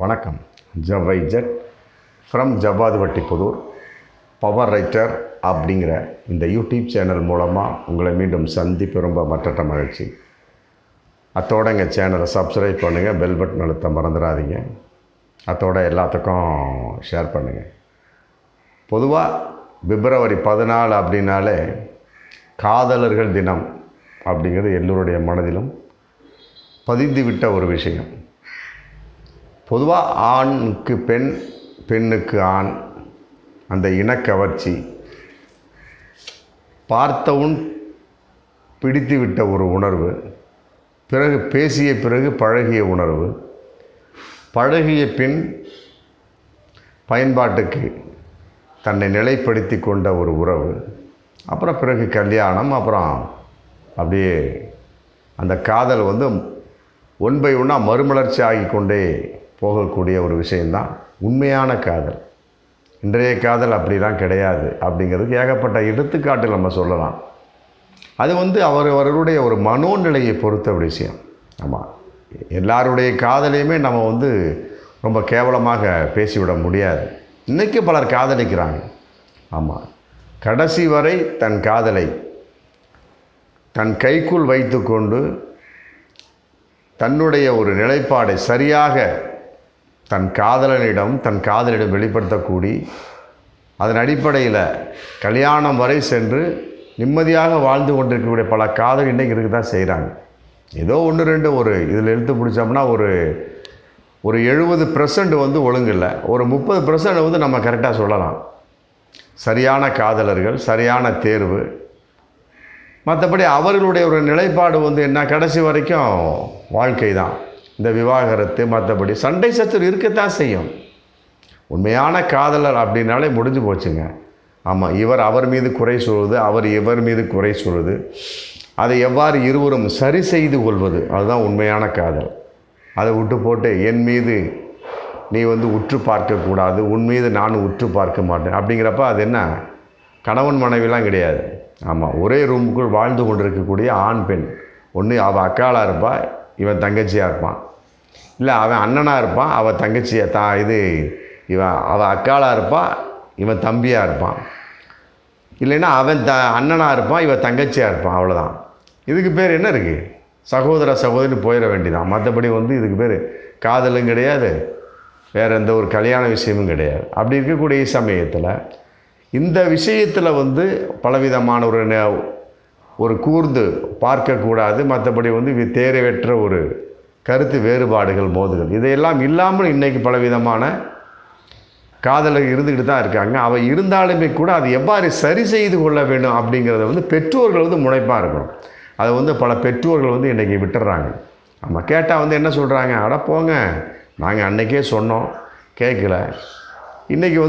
வணக்கம். ஜவைஜட் from ஜவ்வாதுவட்டி Pudur power writer அப்படிங்கிற இந்த யூடியூப் சேனல் மூலமாக உங்களை மீண்டும் சந்திப்பு ரொம்ப மற்றற்ற மகிழ்ச்சி. அத்தோடு எங்கள் சேனலை சப்ஸ்கிரைப் பண்ணுங்கள், பெல் பட்டன் அழுத்த மறந்துடாதீங்க. அத்தோடு எல்லாத்துக்கும் ஷேர் பண்ணுங்கள். பொதுவாக பிப்ரவரி 14 அப்படின்னாலே காதலர்கள் தினம் அப்படிங்கிறது எல்லோருடைய மனதிலும் பதிந்துவிட்ட ஒரு விஷயம். பொதுவாக ஆணுக்கு பெண், பெண்ணுக்கு ஆண், அந்த இனக்கவர்ச்சி பார்த்தவுன் பிடித்துவிட்ட ஒரு உணர்வு, பிறகு பேசிய பிறகு பழகிய உணர்வு, பழகிய பின் பயன்பாட்டுக்கு தன்னை நிலைப்படுத்தி கொண்ட ஒரு உறவு, அப்புறம் பிறகு கல்யாணம், அப்புறம் அப்படியே அந்த காதல் ஒன் பை ஒன்னாக மறுமலர்ச்சி ஆகி கொண்டே போகக்கூடிய ஒரு விஷயந்தான் உண்மையான காதல். இன்றைய காதல் அப்படிலாம் கிடையாது அப்படிங்கிறதுக்கு ஏகப்பட்ட எடுத்துக்காட்டு நம்ம சொல்லலாம். அது அவர்களுடைய ஒரு மனோநிலையை பொறுத்த விஷயம். ஆமாம், எல்லாருடைய காதலையுமே நம்ம ரொம்ப கேவலமாக பேசிவிட முடியாது. இன்றைக்கி பலர் காதலிக்கிறாங்க. ஆமாம், கடைசி வரை தன் காதலை தன் கைக்குள் வைத்து கொண்டு தன்னுடைய ஒரு நிலைப்பாடை சரியாக தன் காதலிடம் வெளிப்படுத்தக்கூடி அதன் அடிப்படையில் கல்யாணம் வரை சென்று நிம்மதியாக வாழ்ந்து கொண்டிருக்கக்கூடிய பல காதல் இன்றைக்கு இருக்க தான் செய்கிறாங்க. ஏதோ ஒன்று ரெண்டு ஒரு இதில் எழுத்து பிடிச்சோம்னா ஒரு 70% ஒழுங்கு இல்லை, ஒரு 30% நம்ம கரெக்டாக சொல்லலாம். சரியான காதலர்கள், சரியான தேர்வு. மற்றபடி அவர்களுடைய ஒரு நிலைப்பாடு என்ன, கடைசி வரைக்கும் வாழ்க்கை தான். இந்த விவாகரத்து, மற்றபடி சண்டை சச்சரவு இருக்கத்தான் செய்யும். உண்மையான காதலர் அப்படின்னாலே முடிஞ்சு போச்சுங்க. ஆமாம், இவர் அவர் மீது குறை சொல்வது, அவர் இவர் மீது குறை சொல்வது, அதை எவ்வாறு இருவரும் சரி செய்து கொள்வது, அதுதான் உண்மையான காதல். அதை விட்டு போட்டு என் மீது நீ உற்று பார்க்கக்கூடாது, உன் மீது நான் உற்று பார்க்க மாட்டேன் அப்படிங்கிறப்ப அது என்ன, கணவன் மனைவிலாம் கிடையாது. ஆமாம், ஒரே ரூமுக்குள் வாழ்ந்து கொண்டிருக்கக்கூடிய ஆண் பெண். ஒன்று அவள் அக்காளாக இருப்பாள், இவன் தங்கச்சியாக இருப்பான். இல்லை அவன் அண்ணனாக இருப்பான், அவள் தங்கச்சியாக அவள் அக்காளாக இருப்பாள், இவன் தம்பியாக இருப்பான். இல்லைன்னா அவன் அண்ணனாக இருப்பான், இவன் தங்கச்சியாக இருப்பான். அவ்வளோதான். இதுக்கு பேர் என்ன இருக்குது, சகோதர சகோதரின்னு போயிட வேண்டியதான். மற்றபடி இதுக்கு பேர் காதலும் கிடையாது, வேறு எந்த ஒரு கல்யாண விஷயமும் கிடையாது. அப்படி இருக்கக்கூடிய சமயத்தில் இந்த விஷயத்தில் பலவிதமான ஒரு கூர்ந்து பார்க்கக்கூடாது. மற்றபடி தேவையற்ற ஒரு கருத்து வேறுபாடுகள், மோதுகள், இதையெல்லாம் இல்லாமல் இன்றைக்கி பலவிதமான காதலர்கள் இருந்துக்கிட்டு தான் இருக்காங்க. அவை இருந்தாலுமே கூட அதை எவ்வாறு சரி செய்து கொள்ள வேண்டும் அப்படிங்கிறத பெற்றோர்கள் முனைப்பாக இருக்கணும். அதை பல பெற்றோர்கள் இன்றைக்கி விட்டுடுறாங்க. நம்ம கேட்டால் என்ன சொல்கிறாங்க, அட போங்க, நாங்கள் அன்றைக்கே சொன்னோம் கேட்கல. இன்றைக்கி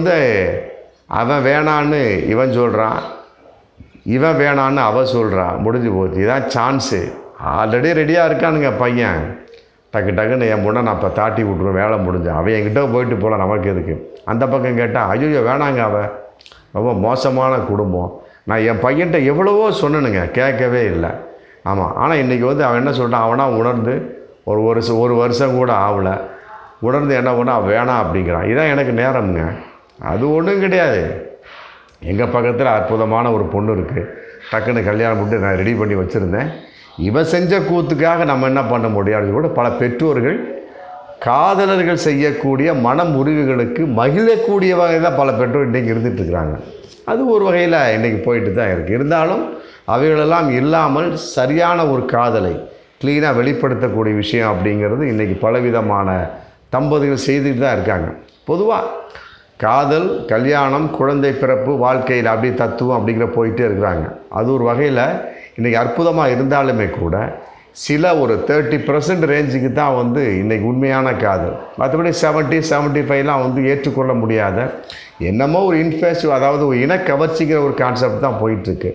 அவன் வேணான்னு இவன் சொல்கிறான், இவன் வேணான்னு அவன் சொல்கிறான். முடிஞ்சு போச்சு, இதான் சான்ஸு. ஆல்ரெடி ரெடியாக இருக்கானுங்க பையன். டக்குன்னு என் பொண்ணை நான் இப்போ தாட்டி விட்ருவேன், வேலை முடிஞ்சேன், அவன் என்கிட்ட போயிட்டு போகலாம், நமக்கு எதுக்கு. அந்த பக்கம் கேட்டால் ஐயோ வேணாங்க, அவன் ரொம்ப மோசமான குடும்பம். நான் என் பையன்கிட்ட எவ்வளவோ சொன்னனுங்க, கேட்கவே இல்லை. ஆமாம், ஆனால் இன்றைக்கி அவன் என்ன சொல்கிறான், அவனாக உணர்ந்து ஒரு வருஷம் கூட ஆகலை, உணர்ந்து என்ன பண்ண வேணாம் அப்படிங்கிறான். இதான் எனக்கு நேரம்ங்க. அது ஒன்றும் கிடையாது. எங்கள் பக்கத்தில் அற்புதமான ஒரு பொண்ணு இருக்குது, டக்குன்னு கல்யாணம் பண்ணிட்டு நான் ரெடி பண்ணி வச்சுருந்தேன். இவன் செஞ்ச கூத்துக்காக நம்ம என்ன பண்ண முடியாது. கூட பல பெற்றோர்கள் காதலர்கள் செய்யக்கூடிய மன முறிவுகளுக்கு மகிழக்கூடிய வகையில் தான் பல பெற்றோர் இன்றைக்கி இருந்துகிட்ருக்குறாங்க. அது ஒரு வகையில் இன்றைக்கி போயிட்டு தான் இருக்குது. இருந்தாலும் அவைகளெல்லாம் இல்லாமல் சரியான ஒரு காதலை க்ளீனாக வெளிப்படுத்தக்கூடிய விஷயம் அப்படிங்கிறது இன்றைக்கி பலவிதமான தம்பதிகள் செய்துட்டு தான் இருக்காங்க. பொதுவாக காதல், கல்யாணம், குழந்தை பிறப்பு, வாழ்க்கையில் அப்படி தத்துவம் அப்படிங்கிற போயிட்டே இருக்கிறாங்க. அது ஒரு வகையில் இன்றைக்கி அற்புதமாக இருந்தாலுமே கூட சில ஒரு 30% ரேஞ்சுக்கு தான் இன்றைக்கி உண்மையான காதல். மற்றபடி 70-75லாம் ஏற்றுக்கொள்ள முடியாத என்னமோ ஒரு இன்ஃபேசிவ், அதாவது ஒரு இனக்கவர்ச்சிக்கிற ஒரு கான்செப்ட் தான் போயிட்டுருக்கு.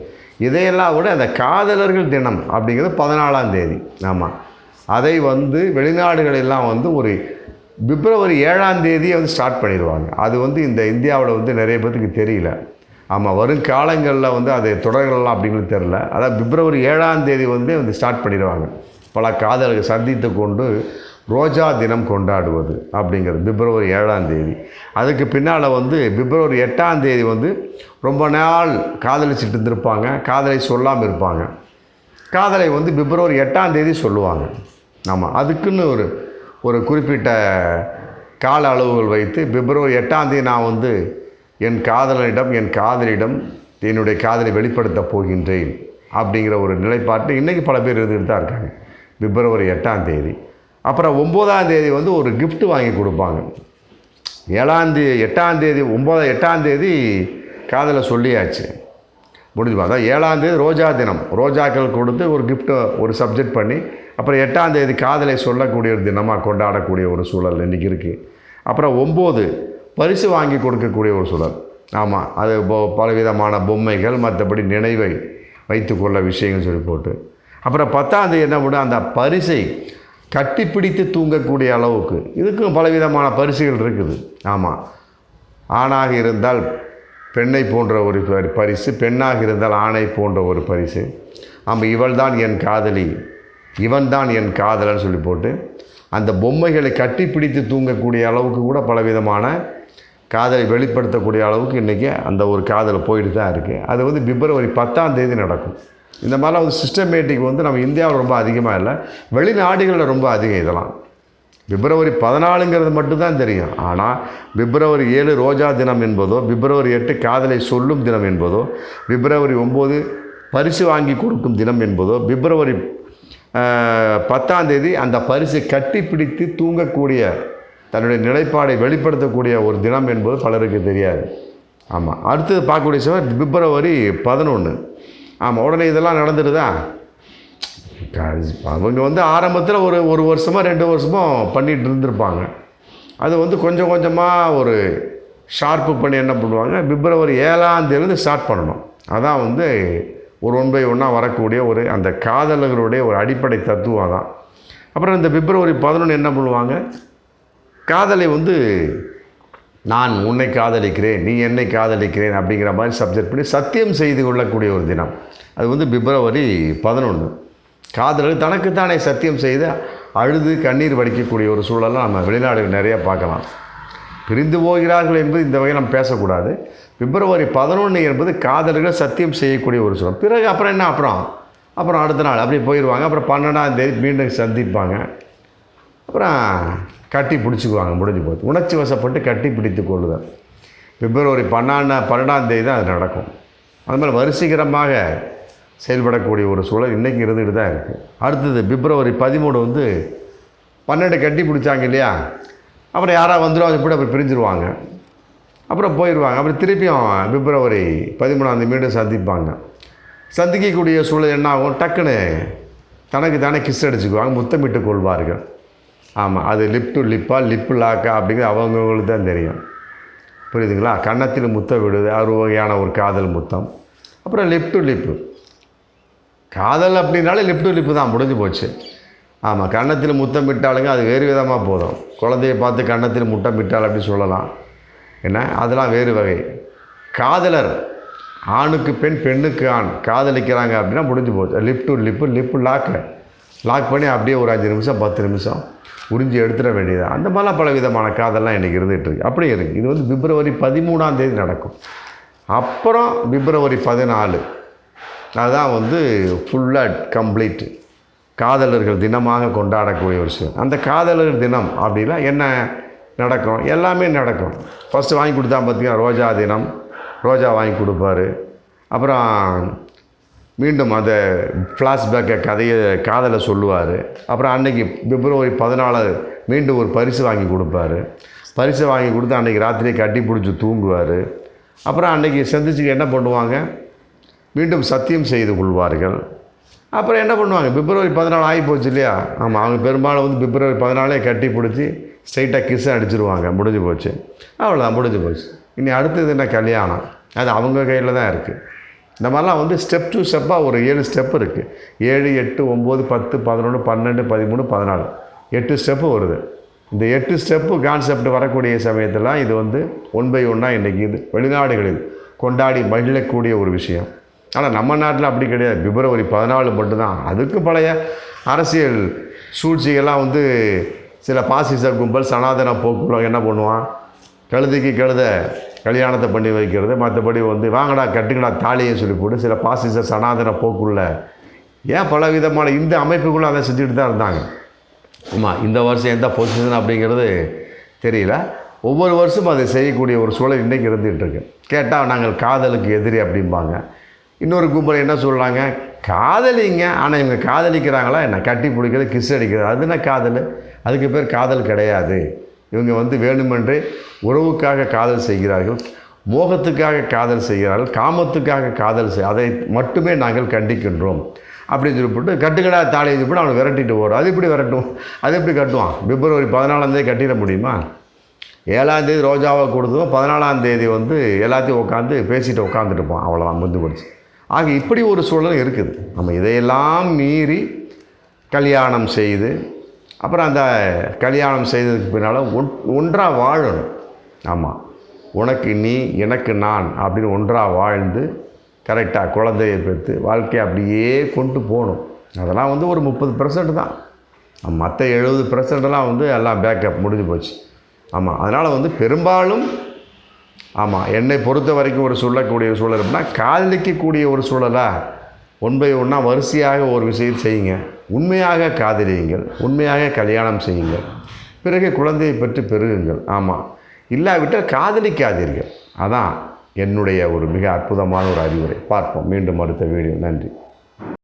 இதையெல்லாம் விட அந்த காதலர்கள் தினம் அப்படிங்கிறது 14ஆம் தேதி. ஆமாம், அதை வெளிநாடுகளெல்லாம் ஒரு பிப்ரவரி 7ஆம் தேதியை ஸ்டார்ட் பண்ணிடுவாங்க. அது இந்த இந்தியாவில் நிறைய பேருக்கு தெரியல. ஆமாம், வருங்காலங்களில் அது தொடர்கள்லாம் அப்படிங்கிறது தெரில. அதாவது பிப்ரவரி 7ஆம் தேதி ஸ்டார்ட் பண்ணிடுவாங்க. பல காதல்களை சந்தித்து கொண்டு ரோஜா தினம் கொண்டாடுவது அப்படிங்கிறது பிப்ரவரி 7ஆம் தேதி. அதுக்கு பின்னால் வந்து பிப்ரவரி 8ஆம் தேதி வந்து ரொம்ப நாள் காதலிச்சுட்டு இருந்திருப்பாங்க, காதலை சொல்லாமல் இருப்பாங்க. காதலை வந்து பிப்ரவரி 8ஆம் தேதி சொல்லுவாங்க. ஆமாம், அதுக்குன்னு ஒரு குறிப்பிட்ட கால அளவுகள் வைத்து பிப்ரவரி 8ஆம் தேதி நான் வந்து என் காதலிடம் என்னுடைய காதலை வெளிப்படுத்தப் போகின்றேன் அப்படிங்கிற ஒரு நிலைப்பாட்டு இன்றைக்கி பல பேர் இருந்துகிட்டு தான் இருக்காங்க. பிப்ரவரி 8ஆம் தேதி. அப்புறம் 9ஆம் தேதி வந்து ஒரு கிஃப்ட் வாங்கி கொடுப்பாங்க. 8ஆம் தேதி 8ஆம் தேதி காதலை சொல்லியாச்சு, முடிஞ்சுமா. அதான் 7ஆம் தேதி ரோஜா தினம், ரோஜாக்கள் கொடுத்து ஒரு கிஃப்ட்டை ஒரு சப்ஜெக்ட் பண்ணி, அப்புறம் 8ஆம் தேதி காதலை சொல்லக்கூடிய ஒரு தினமாக கொண்டாடக்கூடிய ஒரு சூழல் இன்றைக்கி இருக்குது. அப்புறம் 9 பரிசு வாங்கி கொடுக்கக்கூடிய ஒரு சூழல். ஆமாம், அது பலவிதமான பொம்மைகள், மற்றபடி நினைவை வைத்துக்கொள்ள விஷயங்கள் சொல்லி போட்டு, அப்புறம் 10ஆம் தேதி என்ன பண்ண அந்த பரிசை கட்டிப்பிடித்து தூங்கக்கூடிய அளவுக்கு இதுக்கும் பலவிதமான பரிசுகள் இருக்குது. ஆமாம், ஆணாக இருந்தால் பெண்ணை போன்ற ஒரு பரிசு, பெண்ணாக இருந்தால் ஆணை போன்ற ஒரு பரிசு. ஆமாம், இவள் தான் என் காதலி, இவன் தான் என் காதலன்னு சொல்லி போட்டு அந்த பொம்மைகளை கட்டிப்பிடித்து தூங்கக்கூடிய அளவுக்கு கூட பலவிதமான காதலை வெளிப்படுத்தக்கூடிய அளவுக்கு இன்றைக்கி அந்த ஒரு காதல் போயிட்டு தான் இருக்குது. அது வந்து பிப்ரவரி 10ஆம் தேதி நடக்கும். இந்த மாதிரிலாம் வந்து சிஸ்டமேட்டிக் வந்து நம்ம இந்தியாவில் ரொம்ப அதிகமாக இல்லை, வெளிநாடுகளில் ரொம்ப அதிகம். இதெல்லாம் பிப்ரவரி 14ங்கிறது மட்டும்தான் தெரியும். ஆனால் பிப்ரவரி 7 ரோஜா தினம் என்பதோ, பிப்ரவரி 8 காதலை சொல்லும் தினம் என்பதோ, பிப்ரவரி 9 பரிசு வாங்கி கொடுக்கும் தினம் என்பதோ, பிப்ரவரி 10ஆம் தேதி அந்த பரிசை கட்டிப்பிடித்து தூங்கக்கூடிய தன்னுடைய நிலைப்பாடை வெளிப்படுத்தக்கூடிய ஒரு தினம் என்பது பலருக்கு தெரியாது. ஆமாம், அடுத்தது பார்க்கக்கூடிய விஷயம் பிப்ரவரி 11. ஆமாம், உடனே இதெல்லாம் நடந்துடுதா. அவங்க வந்து ஆரம்பத்தில் ஒரு வருஷமோ 2 வருஷமோ பண்ணிகிட்டு இருந்திருப்பாங்க. அது வந்து கொஞ்சம் கொஞ்சமாக ஒரு ஷார்ப்பு பண்ணி என்ன பண்ணுவாங்க, பிப்ரவரி 7ஆம் தேதியிலேருந்து ஸ்டார்ட் பண்ணணும். அதான் வந்து ஒரு 1 by 1 வரக்கூடிய ஒரு அந்த காதலர்களுடைய ஒரு அடிப்படை தத்துவம் தான். அப்புறம் இந்த பிப்ரவரி 11 என்ன பண்ணுவாங்க, காதலை வந்து நான் உன்னை காதலிக்கிறேன், நீ என்னை காதலிக்கிறேன் அப்படிங்கிற மாதிரி சப்ஜெக்ட் பண்ணி சத்தியம் செய்து கொள்ளக்கூடிய ஒரு தினம். அது வந்து பிப்ரவரி 11. காதலர் தனக்குத்தானே சத்தியம் செய்து அழுது கண்ணீர் வடிக்கக்கூடிய ஒரு சூழலாம் நம்ம வெளிநாடுகள் நிறையா பார்க்கலாம். பிரிந்து போகிறார்கள் என்பது இந்த வகையில் நம்ம பேசக்கூடாது. பிப்ரவரி 11 என்பது காதலர்கள் சத்தியம் செய்யக்கூடிய ஒரு சூழல். பிறகு அப்புறம் என்ன, அப்புறம் அடுத்த நாள் அப்படியே போயிடுவாங்க. அப்புறம் 12ஆம் தேதி மீண்டும் சந்திப்பாங்க. அப்புறம் கட்டி பிடிச்சிக்குவாங்க, முடிஞ்சு போகுது. உணர்ச்சி வசப்பட்டு கட்டி பிடித்து கொள்ளுதல் பிப்ரவரி 12ஆம் தேதி தான் அது நடக்கும். அது மாதிரி வரிசைகரமாக செயல்படக்கூடிய ஒரு சூழல் இன்றைக்கி இருந்துகிட்டு தான் இருக்குது. அடுத்தது பிப்ரவரி 13 வந்து 12 கட்டி பிடிச்சாங்க இல்லையா, அப்புறம் யாராவது வந்துடும் இப்படி அப்புறம் பிரிஞ்சிருவாங்க, அப்புறம் போயிடுவாங்க. அப்புறம் திருப்பியும் பிப்ரவரி 13ஆம் தேதி மீண்டும் சந்திப்பாங்க. சந்திக்கக்கூடிய சூழல் என்ன ஆகும், டக்குன்னு தனக்கு தானே கிஸ் அடிச்சுக்குவாங்க, முத்தமிட்டு கொள்வார்கள். ஆமாம், அது லிப் டு லிப்பா லிப்பு லாக்கா அப்படிங்கிறது அவங்கவுங்களுக்கு தான் தெரியும். புரியுதுங்களா. கன்னத்தில் முத்தம் விடுது, ஒரு வகையான ஒரு காதல் முத்தம். அப்புறம் லிப் டு லிப்பு, காதல் அப்படின்னாலே லிப் டு லிப்பு தான், முடிஞ்சு போச்சு. ஆமாம், கன்னத்தில் முத்தம் விட்டாலுங்க அது வேறு விதமாக போதும். குழந்தையை பார்த்து கன்னத்தில் முத்தம் விட்டால் அப்படி சொல்லலாம், என்ன அதெல்லாம் வேறு வகை. காதலர் ஆணுக்கு பெண், பெண்ணுக்கு ஆண் காதலிக்கிறாங்க அப்படின்னா முடிஞ்சு போச்சு. Lip to lip, lip lock பண்ணி அப்படியே ஒரு 5 நிமிஷம் 10 நிமிஷம் உறிஞ்சி எடுத்துட வேண்டியது. அந்த மாதிரிலாம் பல விதமான காதல்லாம் இன்றைக்கி இருந்துகிட்ருக்கு. அப்படியே இருக்குது. இது வந்து பிப்ரவரி 13ஆம் தேதி நடக்கும். அப்புறம் பிப்ரவரி 14 அதுதான் வந்து ஃபுல்லாக கம்ப்ளீட் காதலர்கள் தினமாக கொண்டாடக்கூடிய ஒரு விஷயம். அந்த காதலர்கள் தினம் அப்படின்னா என்ன நடக்கும், எல்லாமே நடக்கும். ஃபஸ்ட்டு வாங்கி கொடுத்தா பார்த்திங்கன்னா ரோஜா தினம், ரோஜா வாங்கி கொடுப்பாரு. அப்புறம் மீண்டும் அந்த ஃப்ளாஷ்பேக்கை கதையை காதலை சொல்லுவார். அப்புறம் அன்றைக்கி பிப்ரவரி 14 மீண்டும் ஒரு பரிசு வாங்கி கொடுப்பாரு. பரிசு வாங்கி கொடுத்து அன்றைக்கி ராத்திரியை கட்டி பிடிச்சி தூங்குவார். அப்புறம் அன்றைக்கி சந்திச்சுக்கு என்ன பண்ணுவாங்க, மீண்டும் சத்தியம் செய்து கொள்வார்கள். அப்புறம் என்ன பண்ணுவாங்க, பிப்ரவரி 14 ஆகி போச்சு இல்லையா. ஆமாம், அவங்க பெரும்பாலும் வந்து பிப்ரவரி 14 கட்டி பிடிச்சி ஸ்ட்ரைட்டாக கிஸ் அடிச்சிருவாங்க, முடிஞ்சு போச்சு. அவ்வளோதான், முடிஞ்சு போச்சு. இனி அடுத்தது என்ன, கல்யாணம். அது அவங்க கையில் தான் இருக்குது. இந்த மாதிரிலாம் வந்து ஸ்டெப் டு ஸ்டெப்பாக ஒரு 7 ஸ்டெப் இருக்குது. 7, 8, 9, 10, 11, 12, 13, 14 8 ஸ்டெப்பு வருது. இந்த 8 ஸ்டெப்பு கான்செப்ட் வரக்கூடிய சமயத்தில் இது வந்து 1 by 1 இன்றைக்கி இது வெளிநாடுகளில் கொண்டாடி மகிழக்கூடிய ஒரு விஷயம். ஆனால் நம்ம நாட்டில் அப்படி கிடையாது. பிப்ரவரி 14 மட்டும்தான். அதுக்கு பழைய அரசியல் சூழ்ச்சிகள்லாம் வந்து சில பாசிச கும்பல் சனாதன போக்குள்ள என்ன பண்ணுவான், கழுதைக்கு கழுதை கல்யாணத்தை பண்ணி வைக்கிறது, மற்றபடி வந்து வாங்கடா கட்டுங்கடா தாலியை சொல்லி போட்டு சில பாசிச சனாதன போக்குள்ள ஏன் பல விதமான இந்த அமைப்புக்குள்ளே அதை செஞ்சுட்டு தான் இருந்தாங்க. ஆமாம், இந்த வருஷம் எந்த பொசிஷன் அப்படிங்கிறது தெரியல. ஒவ்வொரு வருஷமும் அதை செய்யக்கூடிய ஒரு சூழல் இன்றைக்கி இருந்துகிட்ருக்கு. கேட்டால் நாங்கள் காதலுக்கு எதிரி அப்படிம்பாங்க. இன்னொரு கும்பல் என்ன சொல்கிறாங்க, காதலிங்க, ஆனால் இவங்க காதலிக்கிறாங்களா என்ன, கட்டி பிடிக்கிறது கிஸ் அடிக்கிறது, அது என்ன காதல், அதுக்கு பேர் காதல் கிடையாது. இவங்க வந்து வேணுமென்றே உறவுக்காக காதல் செய்கிறார்கள், மோகத்துக்காக காதல் செய்கிறார்கள், காமத்துக்காக காதல் அதை மட்டுமே நாங்கள் கண்டிக்கின்றோம் அப்படின்னு சொல்லிவிட்டு கட்டுக்கடா தாலி போட்டு அவனை விரட்டிட்டு போகிறோம். அது எப்படி விரட்டும், அது எப்படி கட்டுவான்? பிப்ரவரி 14 கட்டிட முடியுமா? 7 ரோஜாவை கொடுத்தோம், 14 வந்து எல்லாத்தையும் உட்காந்து பேசிட்டு உட்காந்துட்டுப்போம், அவ்வளோதான் முந்து போச்சு. ஆக இப்படி ஒரு சூழல் இருக்குது. நம்ம இதையெல்லாம் மீறி கல்யாணம் செய்து அப்புறம் அந்த கல்யாணம் செய்ததுக்கு பின்னால் ஒன்றாக வாழணும். ஆமாம், உனக்கு நீ எனக்கு நான் அப்படின்னு ஒன்றாக வாழ்ந்து கரெக்டாக குழந்தையை பெற்று வாழ்க்கையை அப்படியே கொண்டு போகணும். அதெல்லாம் வந்து ஒரு 30% தான். மற்ற 70%லாம் வந்து எல்லாம் பேக்கப் முடிஞ்சு போச்சு. ஆமாம், அதனால் வந்து பெரும்பாலும் ஆமாம் என்னை பொறுத்த வரைக்கும் ஒரு சொல்லக்கூடிய சூழல் அப்படின்னா காதலிக்கக்கூடிய ஒரு சூழலாக 1 by 1 வரிசையாக ஒரு விஷயத்தை செய்யுங்க. உண்மையாக காதலியுங்கள், உண்மையாக கல்யாணம் செய்யுங்கள், பிறகு குழந்தையை பெற்று பெருகுங்கள். ஆமாம், இல்லாவிட்டால் காதலிக்காதீர்கள். அதான் என்னுடைய ஒரு மிக அற்புதமான ஒரு அறிவுரை. பார்ப்போம் மீண்டும் அடுத்த வீடியோ. நன்றி.